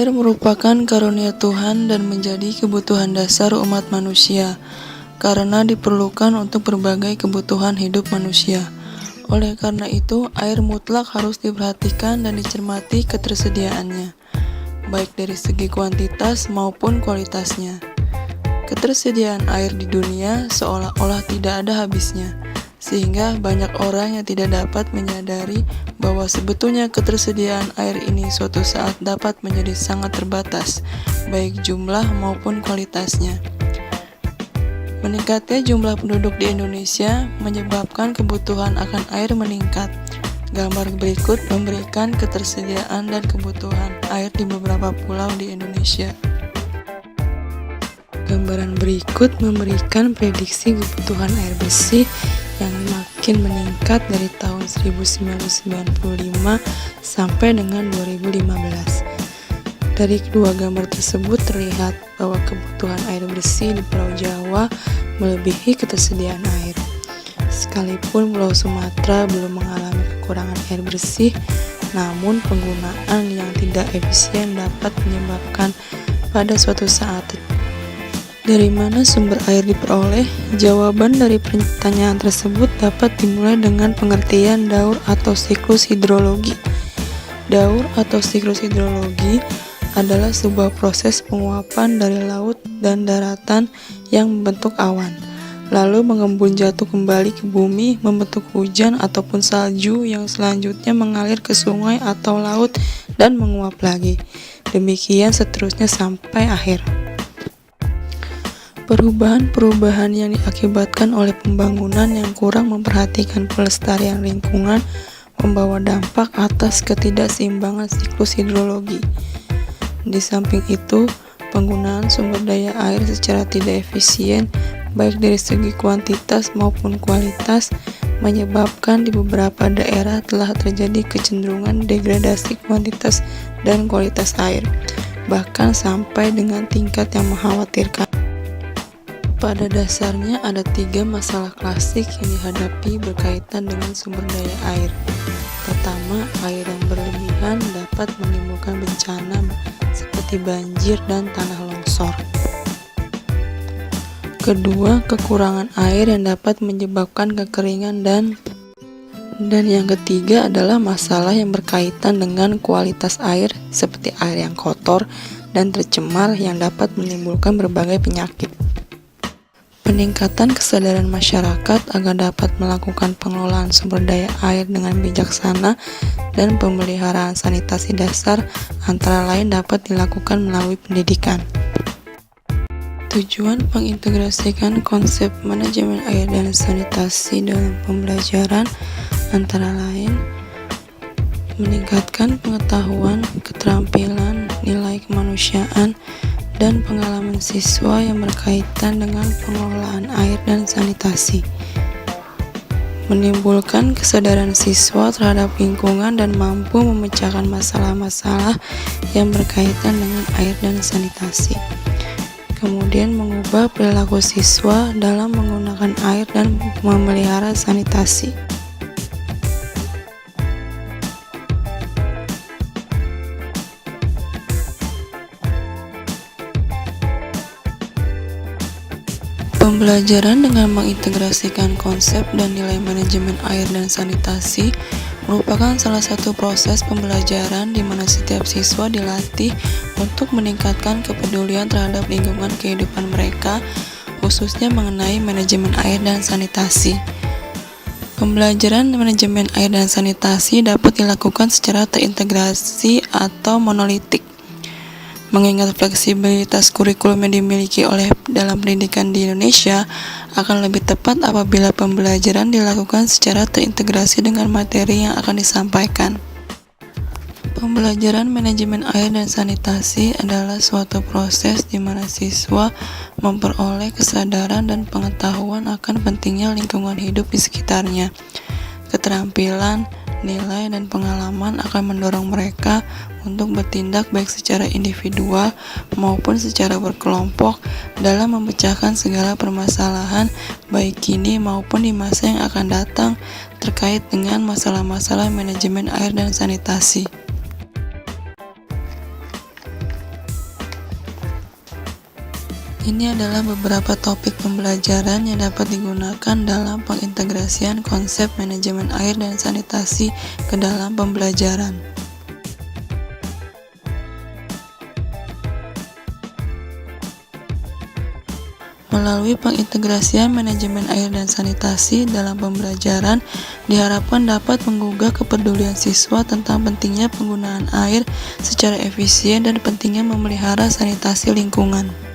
Air merupakan karunia Tuhan dan menjadi kebutuhan dasar umat manusia, karena diperlukan untuk berbagai kebutuhan hidup manusia. Oleh karena itu, air mutlak harus diperhatikan dan dicermati ketersediaannya, baik dari segi kuantitas maupun kualitasnya. Ketersediaan air di dunia seolah-olah tidak ada habisnya, sehingga banyak orang yang tidak dapat menyadari bahwa sebetulnya ketersediaan air ini suatu saat dapat menjadi sangat terbatas, baik jumlah maupun kualitasnya. Meningkatnya jumlah penduduk di Indonesia menyebabkan kebutuhan akan air meningkat. Gambar berikut memberikan ketersediaan dan kebutuhan air di beberapa pulau di Indonesia. Gambaran berikut memberikan prediksi kebutuhan air bersih yang makin meningkat dari tahun 1995 sampai dengan 2015. Dari kedua gambar tersebut terlihat bahwa kebutuhan air bersih di Pulau Jawa melebihi ketersediaan air. Sekalipun Pulau Sumatera belum mengalami kekurangan air bersih, namun penggunaan yang tidak efisien dapat menyebabkan pada suatu saat. Dari mana sumber air diperoleh? Jawaban dari pertanyaan tersebut dapat dimulai dengan pengertian daur atau siklus hidrologi. Daur atau siklus hidrologi adalah sebuah proses penguapan dari laut dan daratan yang membentuk awan, lalu mengembun jatuh kembali ke bumi, membentuk hujan ataupun salju yang selanjutnya mengalir ke sungai atau laut dan menguap lagi. Demikian seterusnya sampai akhir. Perubahan-perubahan yang diakibatkan oleh pembangunan yang kurang memperhatikan pelestarian lingkungan membawa dampak atas ketidakseimbangan siklus hidrologi. Di samping itu, penggunaan sumber daya air secara tidak efisien, baik dari segi kuantitas maupun kualitas, menyebabkan di beberapa daerah telah terjadi kecenderungan degradasi kuantitas dan kualitas air, bahkan sampai dengan tingkat yang mengkhawatirkan. Pada dasarnya ada 3 masalah klasik yang dihadapi berkaitan dengan sumber daya air. Pertama, air yang berlebihan dapat menimbulkan bencana seperti banjir dan tanah longsor. Kedua, kekurangan air yang dapat menyebabkan kekeringan dan yang ketiga adalah masalah yang berkaitan dengan kualitas air seperti air yang kotor dan tercemar yang dapat menimbulkan berbagai penyakit. Peningkatan kesadaran masyarakat agar dapat melakukan pengelolaan sumber daya air dengan bijaksana dan pemeliharaan sanitasi dasar antara lain dapat dilakukan melalui pendidikan. Tujuan mengintegrasikan konsep manajemen air dan sanitasi dalam pembelajaran antara lain meningkatkan pengetahuan, keterampilan, nilai kemanusiaan, dan pengalaman siswa yang berkaitan dengan pengelolaan air dan sanitasi, menimbulkan kesadaran siswa terhadap lingkungan dan mampu memecahkan masalah-masalah yang berkaitan dengan air dan sanitasi, kemudian mengubah perilaku siswa dalam menggunakan air dan memelihara sanitasi. Pembelajaran dengan mengintegrasikan konsep dan nilai manajemen air dan sanitasi merupakan salah satu proses pembelajaran di mana setiap siswa dilatih untuk meningkatkan kepedulian terhadap lingkungan kehidupan mereka, khususnya mengenai manajemen air dan sanitasi. Pembelajaran manajemen air dan sanitasi dapat dilakukan secara terintegrasi atau monolitik. Mengingat fleksibilitas kurikulum yang dimiliki oleh dalam pendidikan di Indonesia, akan lebih tepat apabila pembelajaran dilakukan secara terintegrasi dengan materi yang akan disampaikan. Pembelajaran manajemen air dan sanitasi adalah suatu proses di mana siswa memperoleh kesadaran dan pengetahuan akan pentingnya lingkungan hidup di sekitarnya. Keterampilan, nilai, dan pengalaman akan mendorong mereka untuk bertindak baik secara individual maupun secara berkelompok dalam memecahkan segala permasalahan baik kini maupun di masa yang akan datang terkait dengan masalah-masalah manajemen air dan sanitasi. Ini adalah beberapa topik pembelajaran yang dapat digunakan dalam pengintegrasian konsep manajemen air dan sanitasi ke dalam pembelajaran. Melalui pengintegrasian manajemen air dan sanitasi dalam pembelajaran, diharapkan dapat menggugah kepedulian siswa tentang pentingnya penggunaan air secara efisien dan pentingnya memelihara sanitasi lingkungan.